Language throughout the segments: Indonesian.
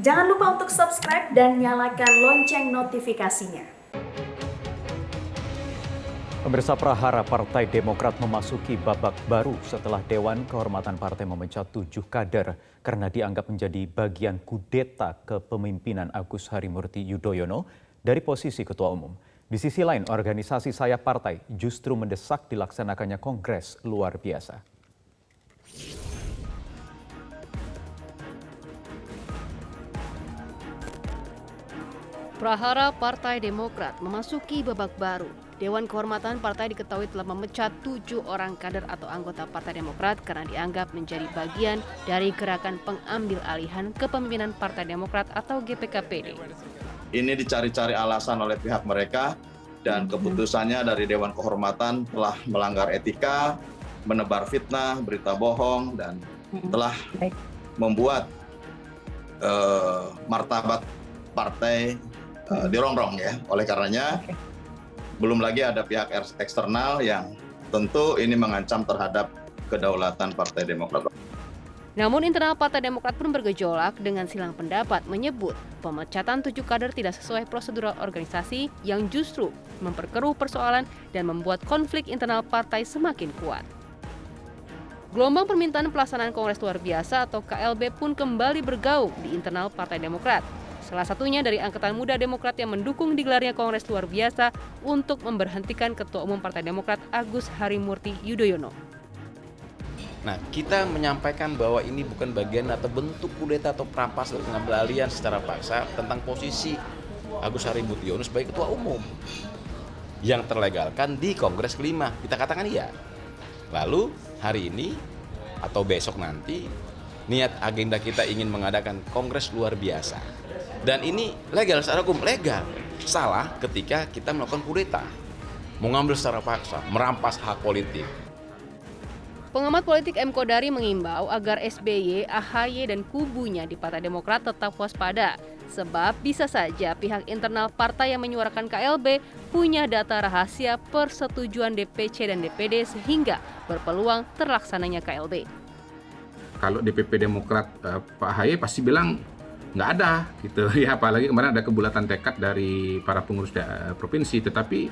Jangan lupa untuk subscribe dan nyalakan lonceng notifikasinya. Pemirsa, prahara Partai Demokrat memasuki babak baru setelah Dewan Kehormatan Partai memecat 7 kader karena dianggap menjadi bagian kudeta kepemimpinan Agus Harimurti Yudhoyono dari posisi Ketua Umum. Di sisi lain, organisasi sayap partai justru mendesak dilaksanakannya kongres luar biasa. Prahara Partai Demokrat memasuki babak baru. Dewan Kehormatan Partai diketahui telah memecat 7 orang kader atau anggota Partai Demokrat karena dianggap menjadi bagian dari gerakan pengambil alihan kepemimpinan Partai Demokrat atau GPKPD. Ini dicari-cari alasan oleh pihak mereka dan keputusannya dari Dewan Kehormatan telah melanggar etika, menebar fitnah, berita bohong, dan telah membuat martabat partai dirongrong ya. Oleh karenanya belum lagi ada pihak eksternal yang tentu ini mengancam terhadap kedaulatan Partai Demokrat. Namun internal Partai Demokrat pun bergejolak dengan silang pendapat menyebut pemecatan 7 kader tidak sesuai prosedural organisasi yang justru memperkeruh persoalan dan membuat konflik internal partai semakin kuat. Gelombang permintaan pelaksanaan Kongres Luar Biasa atau KLB pun kembali bergaung di internal Partai Demokrat. Salah satunya dari Angkatan Muda Demokrat yang mendukung digelarnya Kongres Luar Biasa untuk memberhentikan Ketua Umum Partai Demokrat Agus Harimurti Yudhoyono. Nah, kita menyampaikan bahwa ini bukan bagian atau bentuk kudeta atau perampas atau pengambil alihan secara paksa tentang posisi Agus Harimurti Yudhoyono sebagai Ketua Umum yang terlegalkan di Kongres kelima. Kita katakan iya. Lalu hari ini atau besok nanti niat agenda kita ingin mengadakan Kongres Luar Biasa. Dan ini legal, secara hukum legal. Salah ketika kita melakukan kudeta, mengambil secara paksa, merampas hak politik. Pengamat politik M. Kodari mengimbau agar SBY, AHY, dan kubunya di Partai Demokrat tetap waspada. Sebab bisa saja pihak internal partai yang menyuarakan KLB punya data rahasia persetujuan DPC dan DPD sehingga berpeluang terlaksananya KLB. Kalau DPP Demokrat Pak AHY pasti bilang nggak ada gitu ya, apalagi kemarin ada kebulatan tekad dari para pengurus provinsi, tetapi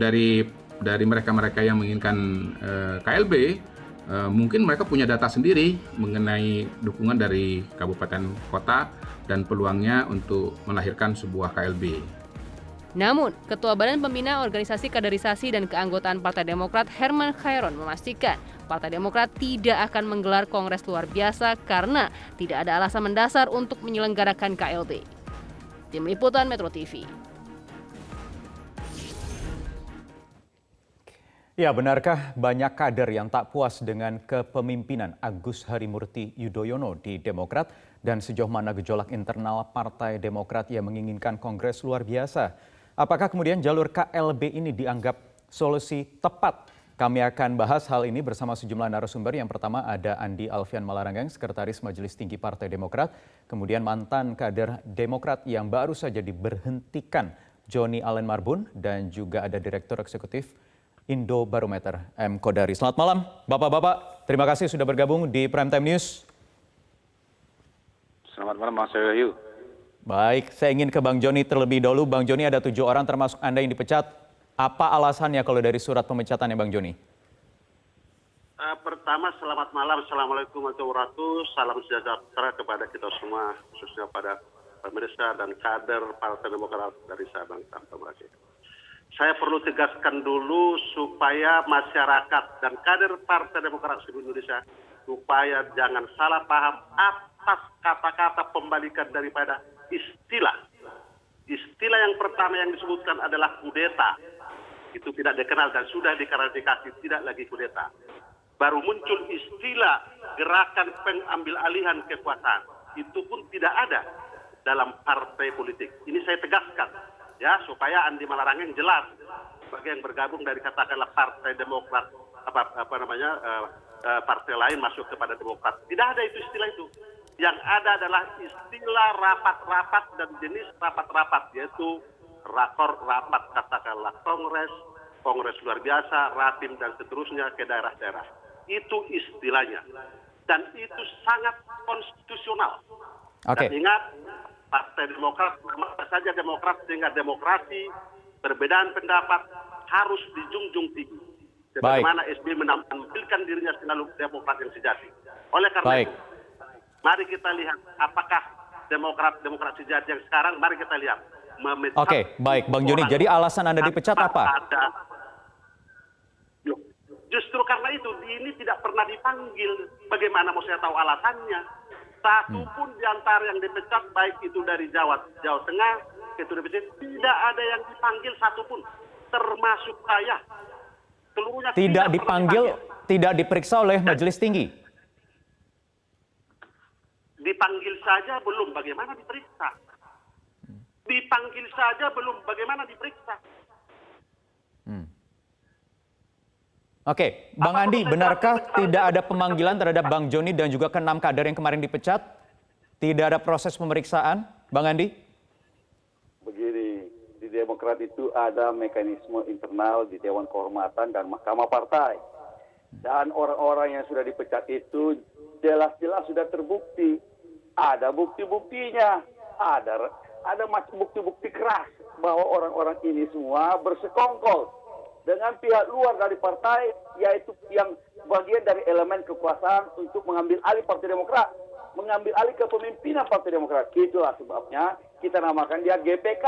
dari mereka-mereka yang menginginkan KLB mungkin mereka punya data sendiri mengenai dukungan dari kabupaten kota dan peluangnya untuk melahirkan sebuah KLB. Namun, Ketua Badan Pembina Organisasi Kaderisasi dan Keanggotaan Partai Demokrat Herman Khairon memastikan Partai Demokrat tidak akan menggelar Kongres Luar Biasa karena tidak ada alasan mendasar untuk menyelenggarakan KLB. Tim Liputan Metro TV. Ya, benarkah banyak kader yang tak puas dengan kepemimpinan Agus Harimurti Yudhoyono di Demokrat dan sejauh mana gejolak internal Partai Demokrat yang menginginkan Kongres Luar Biasa? Apakah kemudian jalur KLB ini dianggap solusi tepat? Kami akan bahas hal ini bersama sejumlah narasumber. Yang pertama ada Andi Alfian Malarangeng, Sekretaris Majelis Tinggi Partai Demokrat. Kemudian mantan kader Demokrat yang baru saja diberhentikan, Joni Allen Marbun. Dan juga ada Direktur Eksekutif Indobarometer, M. Kodari. Selamat malam Bapak-Bapak, terima kasih sudah bergabung di Prime Time News. Selamat malam Mas Wahyu. Baik, saya ingin ke Bang Joni terlebih dahulu. Bang Joni, ada 7 orang termasuk Anda yang dipecat. Apa alasannya kalau dari surat pemecatannya Bang Joni? Pertama, selamat malam. Assalamualaikum warahmatullahi wabarakatuh. Salam sejahtera kepada kita semua, khususnya pada pemirsa dan kader Partai Demokrat dari Sabang sampai Merauke. Saya perlu tegaskan dulu supaya masyarakat dan kader Partai Demokrat seluruh Indonesia supaya jangan salah paham atas kata-kata pembalikan daripada istilah. Istilah yang pertama yang disebutkan adalah kudeta. Itu tidak dikenal dan sudah diklarifikasi tidak lagi kudeta. Baru muncul istilah gerakan pengambil alihan kekuasaan. Itu pun tidak ada dalam partai politik. Ini saya tegaskan ya supaya Andi Malarangeng jelas bagi yang bergabung dari katakanlah Partai Demokrat partai lain masuk kepada Demokrat. Tidak ada itu istilah itu. Yang ada adalah istilah rapat-rapat dan jenis rapat-rapat, yaitu rapat katakanlah kongres luar biasa, rapim dan seterusnya ke daerah-daerah. Itu istilahnya. Dan itu sangat konstitusional. Oke. Dan ingat, Partai Demokrat sama saja demokrat, sehingga demokrasi, perbedaan pendapat harus dijunjung tinggi. Sebagaimana SBY menampilkan dirinya selalu demokrat yang sejati. Oleh karena itu, mari kita lihat apakah demokrat sejati yang sekarang, mari kita lihat. Oke, baik Bang Joni. Jadi alasan Anda dipecat apa? Justru karena itu ini tidak pernah dipanggil. Bagaimana mau saya tahu alasannya? Satu pun di antara yang dipecat, baik itu dari Jawa Tengah, itu tidak ada yang dipanggil satu pun, termasuk saya. Seluruhnya tidak dipanggil, tidak diperiksa oleh Majelis Tinggi. Dipanggil saja belum, bagaimana diperiksa? Dipanggil saja belum, bagaimana diperiksa? Oke, Bang Andi, benarkah tidak ada pemanggilan terhadap Bang Joni dan juga ke-6 kader yang kemarin dipecat? Tidak ada proses pemeriksaan, Bang Andi? Begini, di Demokrat itu ada mekanisme internal di Dewan Kehormatan dan Mahkamah Partai. Dan orang-orang yang sudah dipecat itu jelas-jelas sudah terbukti. Ada bukti-buktinya, ada bukti-bukti keras bahwa orang-orang ini semua bersekongkol dengan pihak luar dari partai, yaitu yang bagian dari elemen kekuasaan untuk mengambil alih Partai Demokrat, mengambil alih kepemimpinan Partai Demokrat. Itulah sebabnya kita namakan dia GPK,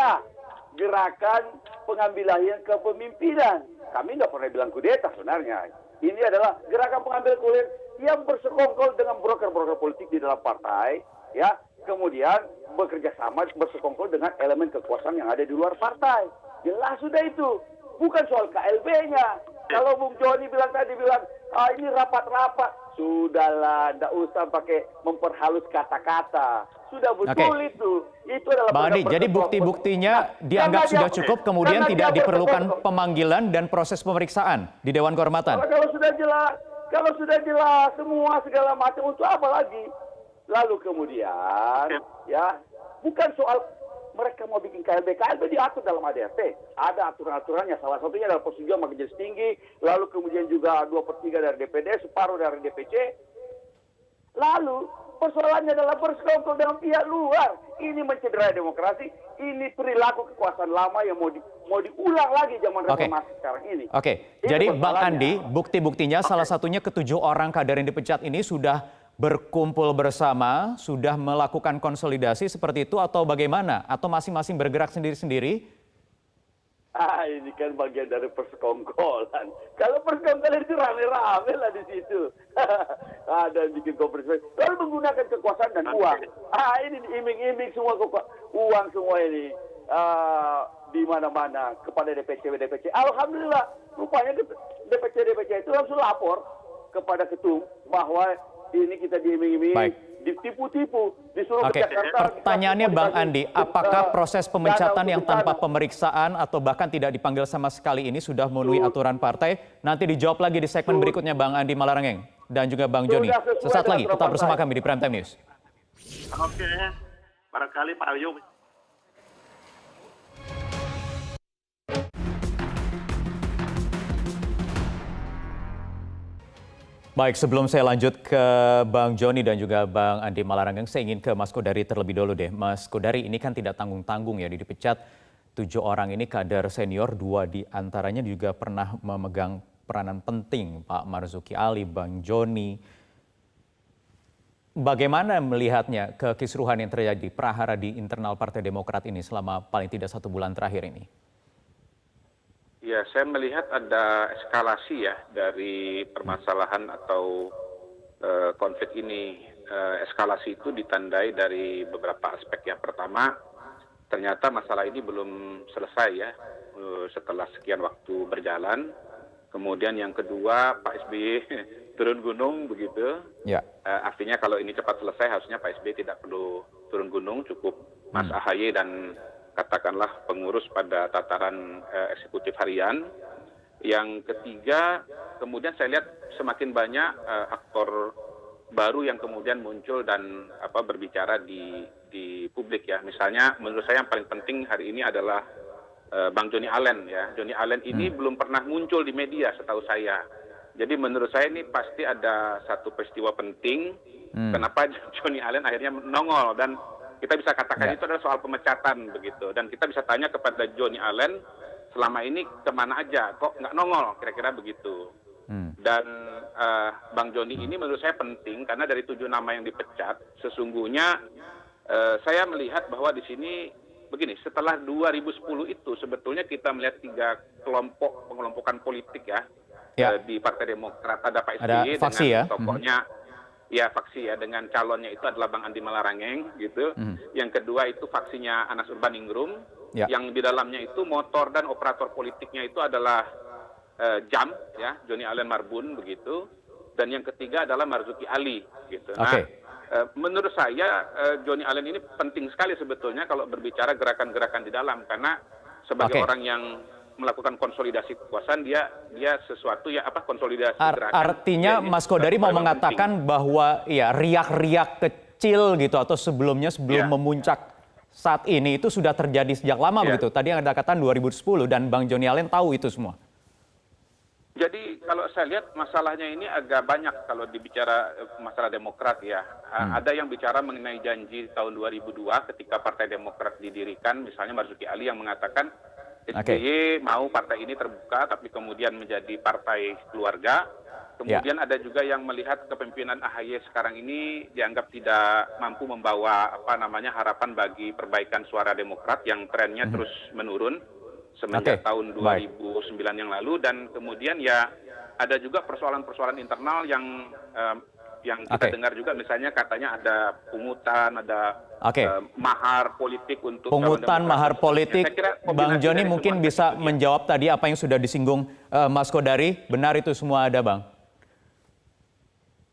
Gerakan Pengambil Alih Kepemimpinan. Kami nggak pernah bilang kudeta sebenarnya. Ini adalah gerakan pengambil alih yang bersekongkol dengan broker-broker politik di dalam partai, ya. Kemudian bekerja sama bersekongkol dengan elemen kekuasaan yang ada di luar partai. Jelas sudah itu. Bukan soal KLB-nya. Kalau Bung Joni bilang ini rapat-rapat. Sudahlah, tidak usah pakai memperhalus kata-kata. Sudah betul itu. Itu adalah Bang Andi, jadi bukti-buktinya dianggap sudah cukup, kemudian tidak diperlukan pemanggilan dan proses pemeriksaan di Dewan Kehormatan. Kalau sudah jelas semua segala macam, untuk apa lagi? Lalu kemudian, ya, bukan soal mereka mau bikin KLB diatur dalam ADRT. Ada aturan-aturannya, salah satunya adalah persetujuan Majelis Tinggi, lalu kemudian juga 2/3 dari DPD, separuh dari DPC. Lalu persoalannya adalah bersekongkol dengan pihak luar. Ini mencederai demokrasi, ini perilaku kekuasaan lama yang mau diulang lagi zaman reformasi sekarang ini. Oke, jadi Bang Andi, bukti-buktinya salah satunya ke-7 orang kader yang dipecat ini sudah berkumpul bersama, sudah melakukan konsolidasi seperti itu atau bagaimana? Atau masing-masing bergerak sendiri-sendiri? Ini kan bagian dari persekongkolan. Kalau persekongkolan itu rame-rame lah di situ. Ada yang bikin konferensi. Lalu menggunakan kekuasaan dan uang. Ini diiming-iming semua uang semua ini. Di mana-mana kepada DPC. Alhamdulillah, rupanya DPC itu langsung lapor kepada ketum bahwa ini kita diiming-iming, ditipu-tipu, disuruh ke Jakarta. Pertanyaannya Bang Andi, apakah proses pemecatan yang tanpa pemeriksaan atau bahkan tidak dipanggil sama sekali ini sudah memenuhi aturan partai? Nanti dijawab lagi di segmen berikutnya Bang Andi Malarangeng dan juga Bang Joni. Sesaat lagi, tetap bersama kami di Prime Time News. Oke, barangkali Pak Ayu. Baik, sebelum saya lanjut ke Bang Joni dan juga Bang Andi Malarangeng, saya ingin ke Mas Kodari terlebih dulu deh. Mas Kodari, ini kan tidak tanggung-tanggung ya, dipecat 7 orang ini kader senior, 2 di antaranya juga pernah memegang peranan penting, Pak Marzuki Ali, Bang Joni. Bagaimana melihatnya kekisruhan yang terjadi prahara di internal Partai Demokrat ini selama paling tidak 1 bulan terakhir ini? Ya, saya melihat ada eskalasi ya dari permasalahan atau konflik ini. Eskalasi itu ditandai dari beberapa aspek. Yang pertama, ternyata masalah ini belum selesai ya setelah sekian waktu berjalan. Kemudian yang kedua, Pak SBY turun gunung begitu. Ya. Artinya kalau ini cepat selesai, harusnya Pak SBY tidak perlu turun gunung, cukup Mas AHY dan katakanlah pengurus pada tataran eksekutif harian. Yang ketiga, kemudian saya lihat semakin banyak aktor baru yang kemudian muncul dan berbicara di publik ya. Misalnya menurut saya yang paling penting hari ini adalah Bang Joni Allen ya. Joni Allen ini belum pernah muncul di media setahu saya. Jadi menurut saya ini pasti ada satu peristiwa penting kenapa Johnny Allen akhirnya nongol, dan kita bisa katakan itu adalah soal pemecatan begitu, dan kita bisa tanya kepada Johnny Allen selama ini kemana aja kok nggak nongol, kira-kira begitu. Dan Bang Joni ini menurut saya penting karena dari 7 nama yang dipecat sesungguhnya saya melihat bahwa di sini begini, setelah 2010 itu sebetulnya kita melihat 3 kelompok pengelompokan politik ya. Di Partai Demokrat ada Pak SBY dengan tokohnya faksi ya, dengan calonnya itu adalah Bang Andi Malarangeng gitu. Yang kedua itu faksinya Anas Urbaningrum, yang di dalamnya itu motor dan operator politiknya itu adalah JAM ya, Johnny Allen Marbun begitu. Dan yang ketiga adalah Marzuki Ali gitu. Nah, menurut saya Johnny Allen ini penting sekali sebetulnya kalau berbicara gerakan-gerakan di dalam, karena sebagai orang yang melakukan konsolidasi kekuasaan, dia sesuatu ya konsolidasi gerakan. Artinya Mas Kodari mau mengatakan bahwa riak-riak kecil gitu atau sebelum memuncak saat ini itu sudah terjadi sejak lama begitu. Tadi yang Anda katakan 2010 dan Bang Johnny Allen tahu itu semua. Jadi kalau saya lihat masalahnya ini agak banyak kalau dibicara masalah Demokrat ya. Ada yang bicara mengenai janji tahun 2002 ketika Partai Demokrat didirikan, misalnya Marzuki Ali yang mengatakan SBY mau partai ini terbuka tapi kemudian menjadi partai keluarga. Kemudian ada juga yang melihat kepemimpinan AHY sekarang ini dianggap tidak mampu membawa harapan bagi perbaikan suara Demokrat yang trennya terus menurun semenjak tahun 2009 yang lalu. Dan kemudian ya ada juga persoalan-persoalan internal yang kita dengar juga, misalnya katanya ada pungutan, ada mahar politik untuk pungutan mahar politik. Bang Joni mungkin bisa menjawab tadi apa yang sudah disinggung Mas Kodari. Benar itu semua ada, Bang?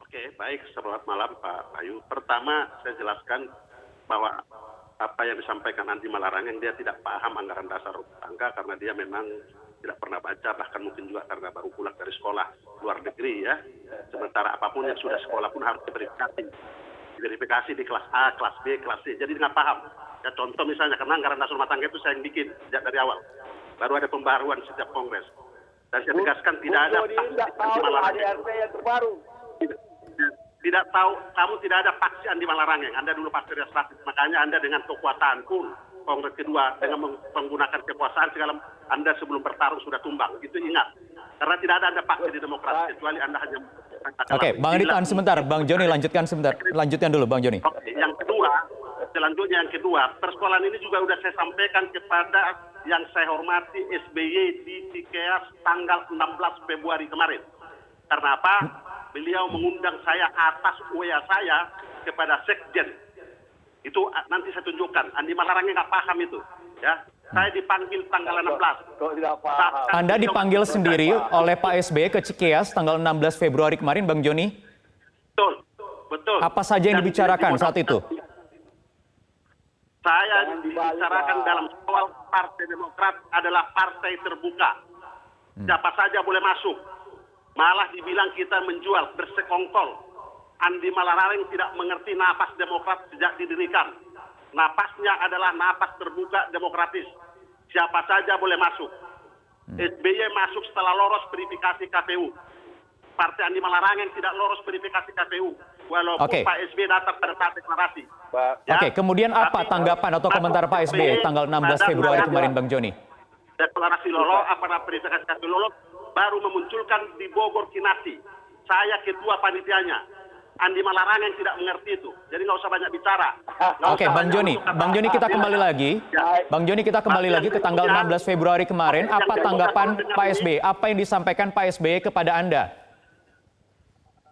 Oke, baik. Selamat malam Pak Bayu. Pertama saya jelaskan bahwa apa yang disampaikan Andi Malarangeng, dia tidak paham anggaran dasar rumah tangga karena dia memang tidak pernah baca, bahkan mungkin juga karena baru pulang dari sekolah luar negeri ya. Sementara apapun yang sudah sekolah pun harus diverifikasi di kelas A, kelas B, kelas C. Jadi nggak paham. Ya contoh misalnya, karena anggaran dasar rumah tangga itu saya yang bikin sejak dari awal. Baru ada pembaruan setiap kongres. Dan saya tegaskan tidak ada Andi Malarangeng. Tidak tahu, kamu tidak ada faksi Andi Malarangeng. Anda dulu Partai Legislatif, makanya Anda dengan kekuasaan pun kongres kedua dengan menggunakan kekuasaan segala, Anda sebelum bertarung sudah tumbang. Itu ingat. Karena tidak ada Anda faksi di Demokrat, kecuali Anda hanya. Bang Adi tahan sebentar, Bang Joni lanjutkan sebentar. Lanjutkan dulu Bang Joni. Yang kedua, selanjutnya yang kedua, persoalan ini juga sudah saya sampaikan kepada yang saya hormati SBY di Cikeas tanggal 16 Februari kemarin. Karena apa? Beliau mengundang saya atas WA saya kepada Sekjen. Itu nanti saya tunjukkan. Andi Malarangeng nggak paham itu. Ya, saya dipanggil tanggal 16. Anda dipanggil sendiri oleh Pak SBY ke Cikeas tanggal 16 Februari kemarin, Bang Joni? Betul. Apa saja yang dibicarakan saat itu? Saya dibicarakan dalam soal Partai Demokrat adalah partai terbuka. Siapa saja boleh masuk. Malah dibilang kita menjual, bersekongkol. Andi Malarangeng tidak mengerti napas Demokrat sejak didirikan. Napasnya adalah napas terbuka demokratis. Siapa saja boleh masuk. SBY masuk setelah lolos verifikasi KPU. Partai Andi Malarangeng tidak lolos verifikasi KPU. Walaupun Pak SBY datang pada saat deklarasi. Kemudian apa tanggapan atau komentar Pak SBY tanggal 16 Februari kemarin, Bang Joni? Deklarasi lolos, verifikasi KPU lolos, baru memunculkan di Bogor Kinasi. Saya ketua panitianya. Andi Malarangeng tidak mengerti itu. Jadi nggak usah banyak bicara. Bang Joni kita kembali lagi. Bang Joni kita kembali lagi ke tanggal 16 Februari kemarin. Apa tanggapan Pak SBY? Apa yang disampaikan Pak SBY kepada Anda?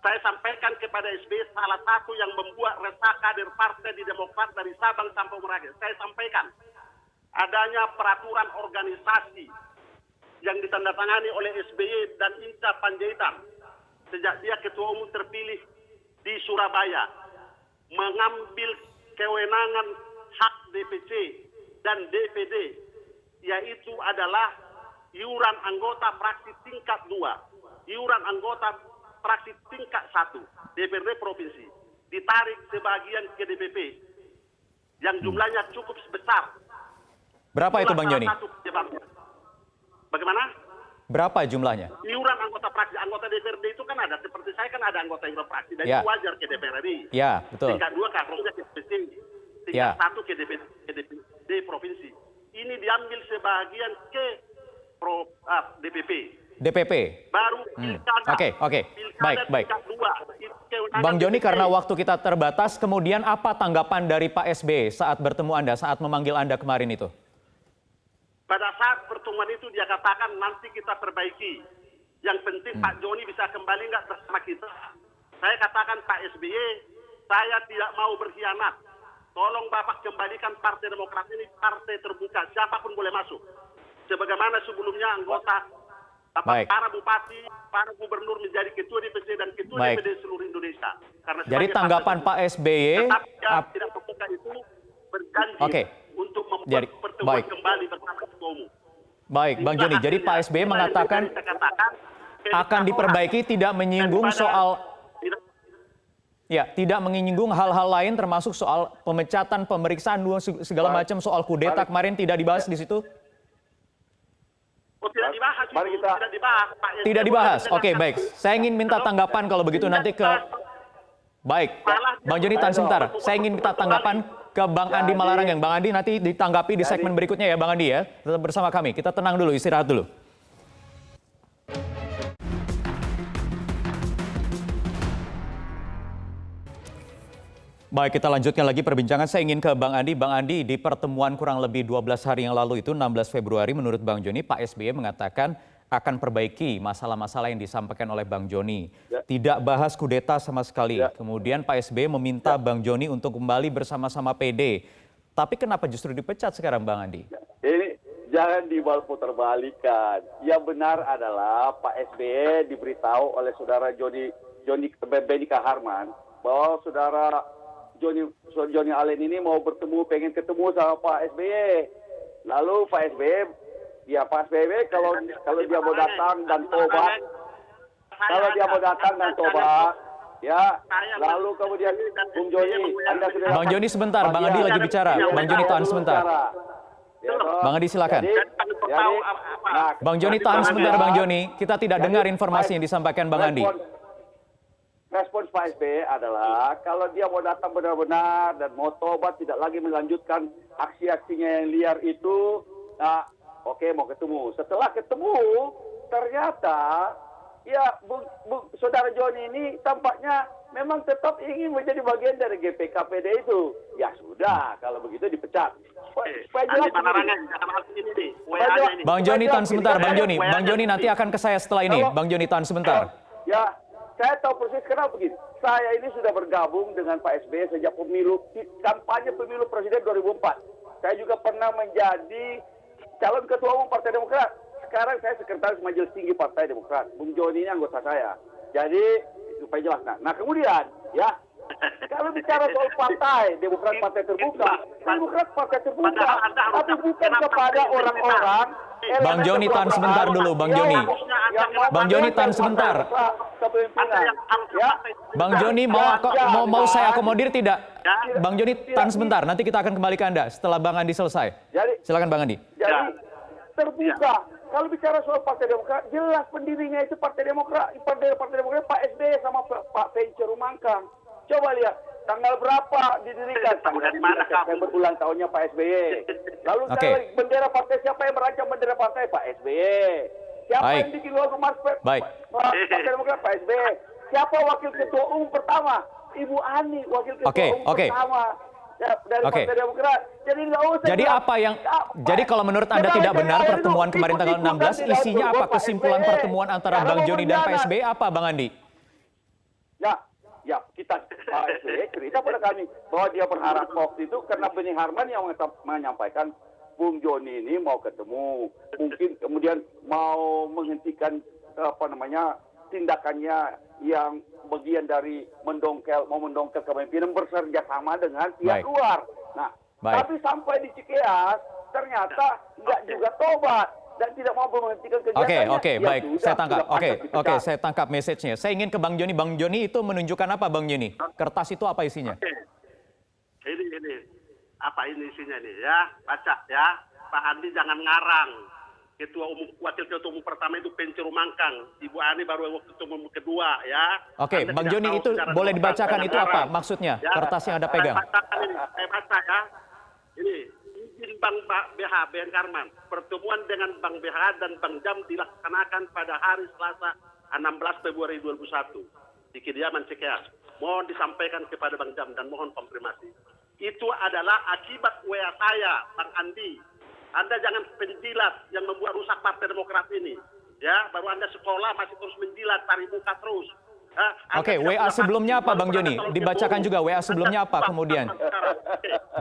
Saya sampaikan kepada SBY salah satu yang membuat resah kader partai di Demokrat dari Sabang sampai Merauke. Saya sampaikan adanya peraturan organisasi yang ditandatangani oleh SBY dan Inca Panjaitan sejak dia ketua umum terpilih di Surabaya, mengambil kewenangan hak DPC dan DPD, yaitu adalah iuran anggota fraksi tingkat 2, iuran anggota fraksi tingkat 1 DPRD provinsi, ditarik sebagian ke DPP yang jumlahnya cukup besar. Berapa itu Bang Joni? Bagaimana? Berapa jumlahnya? Iuran anggota fraksi, anggota DPRD itu kan ada, seperti saya kan ada anggota iuran fraksi, dan Ya. itu wajar ke DPR RI. Ya, betul. Tingkat 2 harusnya ke DPC, Ya. tingkat 1 ke DPD provinsi. Ini diambil sebagian ke DPP. DPP. Baru pilkada. Oke. Pilkada Baik. tingkat 2. Itu kewenangan Bang Joni, DPP. karena waktu kita terbatas, kemudian apa tanggapan dari Pak SBY saat bertemu Anda, saat memanggil Anda kemarin itu? Pada saat pertemuan itu dia katakan nanti kita perbaiki. Yang penting Pak Joni bisa kembali nggak bersama kita. Saya katakan Pak SBY, saya tidak mau berkhianat. Tolong Bapak kembalikan Partai Demokrat ini partai terbuka, siapapun boleh masuk. Sebagaimana sebelumnya anggota Baik. para bupati, para gubernur menjadi ketua DPC dan ketua Baik. DPD seluruh Indonesia. Karena Jadi sebagai tanggapan partai Pak SBY, tetapi yang tidak terbuka itu berjanji Oke. untuk membuat Jadi, pertemuan baik. kembali bersama ketua umum. baik Bang Joni, jadi Pak SBY mengatakan akan diperbaiki, tidak menyinggung soal tidak menyinggung hal-hal lain termasuk soal pemecatan, pemeriksaan, segala macam soal kudeta kemarin tidak dibahas di situ? Oh, tidak dibahas itu, Mari kita- tidak dibahas. Pak SBY Tidak dibahas. menjelaskan. Oke, baik. Saya ingin minta tanggapan kalau begitu nanti ke Baik, Bang Joni tahan sebentar. Saya ingin minta tanggapan ke Bang Andi Malarangeng. Bang Andi nanti ditanggapi di segmen berikutnya ya Bang Andi ya. Tetap bersama kami. Kita tenang dulu, istirahat dulu. Baik, kita lanjutkan lagi perbincangan. Saya ingin ke Bang Andi. Bang Andi, di pertemuan kurang lebih 12 hari yang lalu itu, 16 Februari, menurut Bang Joni, Pak SBY mengatakan akan perbaiki masalah-masalah yang disampaikan oleh Bang Joni. Tidak bahas kudeta sama sekali. Kemudian Pak SBY meminta Bang Joni untuk kembali bersama-sama PD. Tapi kenapa justru dipecat sekarang Bang Andi? Ini jangan diputerbalikan. Yang benar adalah Pak SBY diberitahu oleh saudara Benny Kaharman bahwa saudara Johnny Allen ini mau bertemu, pengen ketemu sama Pak SBY. Lalu Pak SBY, ya Pak SBY kalau dia mau datang dan tobat, ya, lalu kemudian Bung Joni, Anda sudah... Bang Joni sebentar, Bang Andi lagi bicara. Bang Joni tahan sebentar. Bang Andi silakan. Bang Joni tahan sebentar Bang Joni. Kita tidak dengar informasi yang disampaikan Bang Andi. Respons Pak SBY adalah kalau dia mau datang benar-benar dan mau tobat, tidak lagi melanjutkan aksi-aksinya yang liar itu, nah, oke, mau ketemu. Setelah ketemu, ternyata ya saudara Joni ini tampaknya memang tetap ingin menjadi bagian dari GPKPD itu. Ya sudah, kalau begitu dipecat. Supaya jelas begini. Bang Joni tahan sebentar, Bang Joni. Bang Joni nanti akan ke saya setelah ini. Bang Joni tahan sebentar. Ya, saya tahu persis kenapa begini. Saya ini sudah bergabung dengan Pak SBY sejak kampanye pemilu presiden 2004. Saya juga pernah menjadi calon ketua umum Partai Demokrat. Sekarang saya sekretaris Majelis Tinggi Partai Demokrat. Bung Joni ini anggota saya. Jadi supaya jelas. Nah kemudian ya, kalau bicara soal partai Demokrat partai terbuka, Demokrat partai terbuka, tapi bukan kepada orang-orang. Bang Joni tahan sebentar dulu, Bang Joni. Bang Joni tahan sebentar. Bang Joni mau saya akomodir tidak? Bang Joni tahan sebentar, nanti kita akan kembali ke Anda setelah Bang Andi selesai. Silakan Bang Andi. Jadi terbuka. Kalau bicara soal Partai Demokrat, jelas pendirinya itu Partai Demokrat Pak SBY sama Pak Pence Rumangkang. Coba lihat tanggal berapa didirikan? Tanggal 9 September ulang tahunnya Pak SBY. Lalu bendera partai, siapa yang merancang bendera partai? Pak SBY. Siapa yang bikin logo Partai Demokrat? Pak SBY. Siapa wakil ketua umum pertama? Ibu Ani, wakil ketua umum pertama dari Partai Demokrat. Jadi nggak usah. Jadi kalau menurut Anda tidak benar pertemuan kemarin tanggal 16, isinya apa kesimpulan pertemuan antara Bang Joni dan Pak SBY apa Bang Andi? Ya, Pak SBY cerita pada kami bahwa dia berharap waktu itu karena Benny Harman yang menyampaikan Bung Joni ini mau ketemu, mungkin kemudian mau menghentikan tindakannya yang bagian dari mendongkel kepemimpinan bekerja sama dengan pihak luar. Nah, tapi sampai di Cikeas ternyata nggak juga tobat dan tidak mau menghentikan kegiatannya. Oke, baik. Saya tangkap. Oke, saya tangkap message-nya. Saya ingin ke Bang Joni. Bang Joni itu menunjukkan apa, Bang Joni? Kertas itu apa isinya? Ini. Apa ini isinya nih ya? Baca ya. Pak Andi jangan ngarang. Wakil Ketua Umum pertama itu Penciru Mangkang, Ibu Ani baru waktu Ketua Umum kedua ya. Oke, Anda Bang tidak Joni tahu itu secara boleh demokrasi dibacakan itu apa negara. maksudnya? Ya, Kertas yang Anda pegang. Saya baca ya. Ini izin Bang BH BN Karman, pertemuan dengan Bang BH dan Bang Jam dilaksanakan pada hari Selasa 16 Februari 2021 di kediaman Cikeas. Mohon disampaikan kepada Bang Jam dan mohon konfirmasi. Itu adalah akibat WA saya, Bang Andi. Anda jangan penjilat yang membuat rusak Partai Demokrat ini. Ya, baru Anda sekolah masih terus menjilat, cari muka terus. Oke, WA sebelumnya apa Bang Joni? Dibacakan juga WA sebelumnya apa kemudian?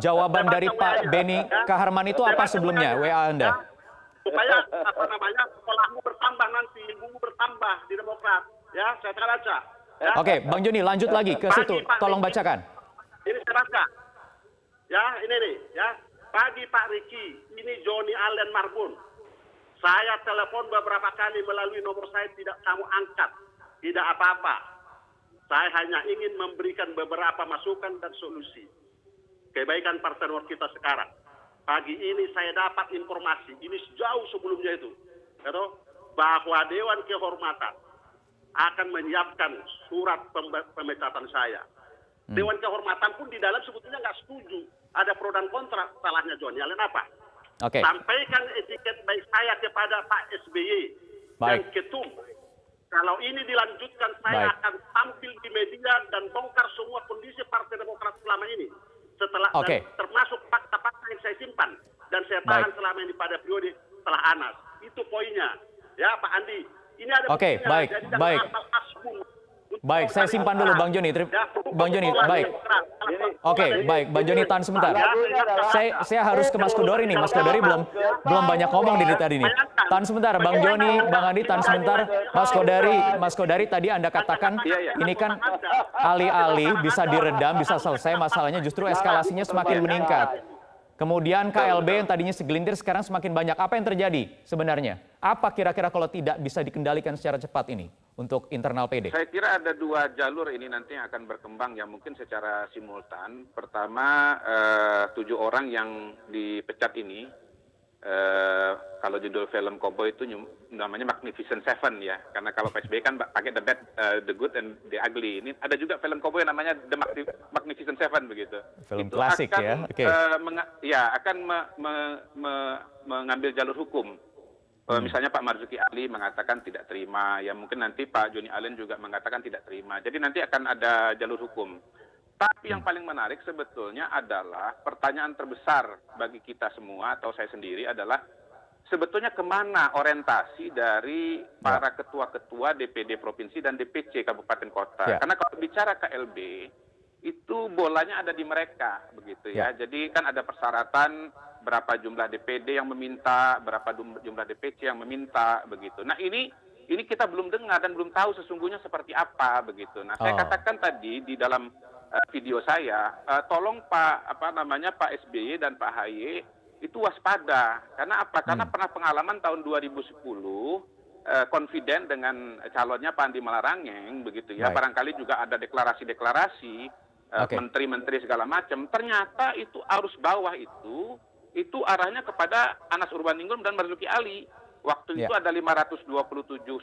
Jawaban dari Pak Beni Kaharman itu apa sebelumnya WA Anda? Supaya sekolahmu bertambah nanti, ilmumu bertambah di Demokrat. Ya, saya baca. Ya. Oke, Bang Joni lanjut lagi ke situ. Tolong bacakan. Ini saya baca. Ya, ini nih, ya. Pagi Pak Riki, ini Johnny Allen Marbun. Saya telepon beberapa kali melalui nomor saya tidak kamu angkat. Tidak apa-apa. Saya hanya ingin memberikan beberapa masukan dan solusi. Kebaikan Partai Demokrat kita sekarang. Pagi ini saya dapat informasi, ini jauh sebelumnya itu. Bahwa Dewan Kehormatan akan menyiapkan surat pemecatan saya. Dewan Kehormatan pun di dalam sebetulnya nggak setuju. Ada pro dan kontra. Salahnya Johnny Allen apa? Oke. Sampaikan etiket baik saya kepada Pak SBY dan Ketum. Kalau ini dilanjutkan, saya akan tampil di media dan bongkar semua kondisi Partai Demokrat selama ini. Setelah dan termasuk fakta-fakta yang saya simpan dan saya tahan selama ini pada periode setelah Anas. Itu poinnya. Ya Pak Andi. Ini ada Baik, saya simpan dulu Bang Joni. Bang Joni, baik. Oke, baik. Bang Joni tahan sebentar. Saya harus ke Mas Kodori nih. Mas Kodori belum banyak ngomong dari tadi nih. Tahan sebentar, Bang Joni, Bang Andi tahan sebentar. Mas Kodari tadi Anda katakan ini kan alih-alih bisa diredam, bisa selesai, masalahnya justru eskalasinya semakin meningkat. Kemudian KLB yang tadinya segelintir sekarang semakin banyak. Apa yang terjadi sebenarnya? Apa kira-kira kalau tidak bisa dikendalikan secara cepat ini untuk internal PD? Saya kira ada dua jalur ini nanti yang akan berkembang ya mungkin secara simultan. Pertama 7 orang yang dipecat ini kalau judul film Cowboy itu namanya Magnificent Seven ya. Karena kalau PSBY kan pakai The Bad, The Good, and The Ugly. Ini ada juga film Cowboy yang namanya The Magnificent Seven begitu. Film itu klasik akan, ya. Akan mengambil jalur hukum. Misalnya Pak Marzuki Ali mengatakan tidak terima. Ya mungkin nanti Pak Johnny Allen juga mengatakan tidak terima. Jadi nanti akan ada jalur hukum. Tapi yang paling menarik sebetulnya adalah pertanyaan terbesar bagi kita semua atau saya sendiri adalah sebetulnya kemana orientasi dari para ketua-ketua DPD Provinsi dan DPC Kabupaten Kota. Karena kalau bicara KLB, itu bolanya ada di mereka, begitu ya. Jadi kan ada persyaratan berapa jumlah DPD yang meminta, berapa jumlah DPC yang meminta, begitu. Nah ini kita belum dengar dan belum tahu sesungguhnya seperti apa, begitu. Nah saya katakan tadi di dalam video saya, tolong Pak SBY dan Pak AHY itu waspada. Karena apa? Karena pernah pengalaman tahun 2010 confident dengan calonnya Pak Andi Malarangeng, begitu ya. Barangkali juga ada deklarasi-deklarasi menteri-menteri segala macam. Ternyata itu arus bawah itu arahnya kepada Anas Urbaningrum dan Marzuki Ali. Waktu itu ada 527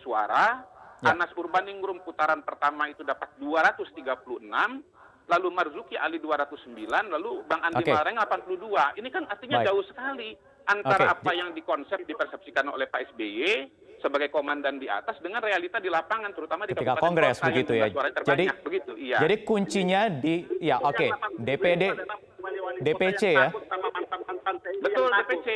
suara. Anas Urbaningrum putaran pertama itu dapat 236. Lalu Marzuki Ali 209, lalu Bang Andi Malarangeng 82. Ini kan artinya jauh sekali antara apa yang dikonsep dipersepsikan oleh Pak SBY sebagai komandan di atas dengan realita di lapangan, terutama di ketika Kabupaten Kongres Kota begitu ya. Jadi kuncinya di DPD, DPC ya. Betul, DPC.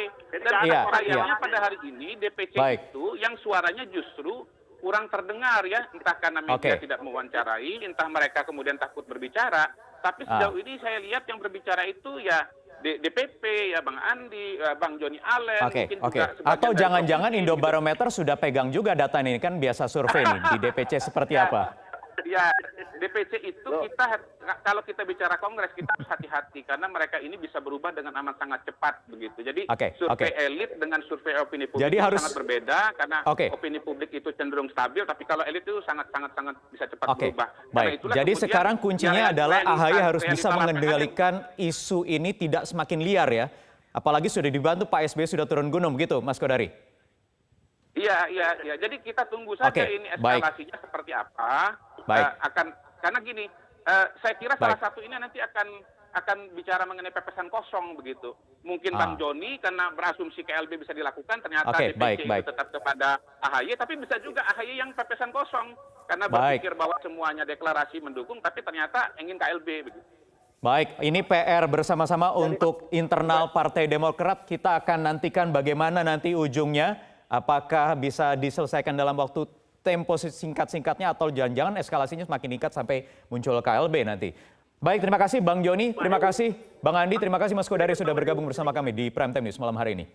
Dan sayangnya pada hari ini DPC itu yang suaranya justru kurang terdengar ya, entah karena media tidak mewawancarai, entah mereka kemudian takut berbicara. Tapi sejauh ini saya lihat yang berbicara itu ya DPP ya, Bang Andi, Bang Johnny Allen. Atau jangan-jangan Indobarometer sudah pegang juga data ini, kan biasa survei nih di DPC seperti apa? Ya, DPC itu kita kalau kita bicara Kongres kita harus hati-hati karena mereka ini bisa berubah dengan amat sangat cepat begitu. Jadi survei elit dengan survei opini publik sangat berbeda karena opini publik itu cenderung stabil, tapi kalau elit itu sangat bisa cepat berubah. Baik. Jadi sekarang kuncinya adalah AHY harus bisa mengendalikan isu ini tidak semakin liar ya. Apalagi sudah dibantu Pak SBY sudah turun gunung begitu, Mas Kodari. Iya. Jadi kita tunggu saja Oke, ini baik. eskalasinya seperti apa. Baik. Karena gini, saya kira salah satu ini nanti akan bicara mengenai pepesan kosong begitu. Mungkin Bang Joni karena berasumsi KLB bisa dilakukan, ternyata Oke, DPC baik. itu tetap kepada AHY, tapi bisa juga AHY yang pepesan kosong karena Baik. berpikir bahwa semuanya deklarasi mendukung, tapi ternyata ingin KLB begitu. Baik, ini PR bersama-sama untuk internal Partai Demokrat. Kita akan nantikan bagaimana nanti ujungnya. Apakah bisa diselesaikan dalam waktu tempo singkat-singkatnya atau jangan-jangan eskalasinya semakin meningkat sampai muncul KLB nanti. Baik, terima kasih Bang Joni, terima kasih Bang Andi, terima kasih Mas Kodari sudah bergabung bersama kami di Prime Time News malam hari ini.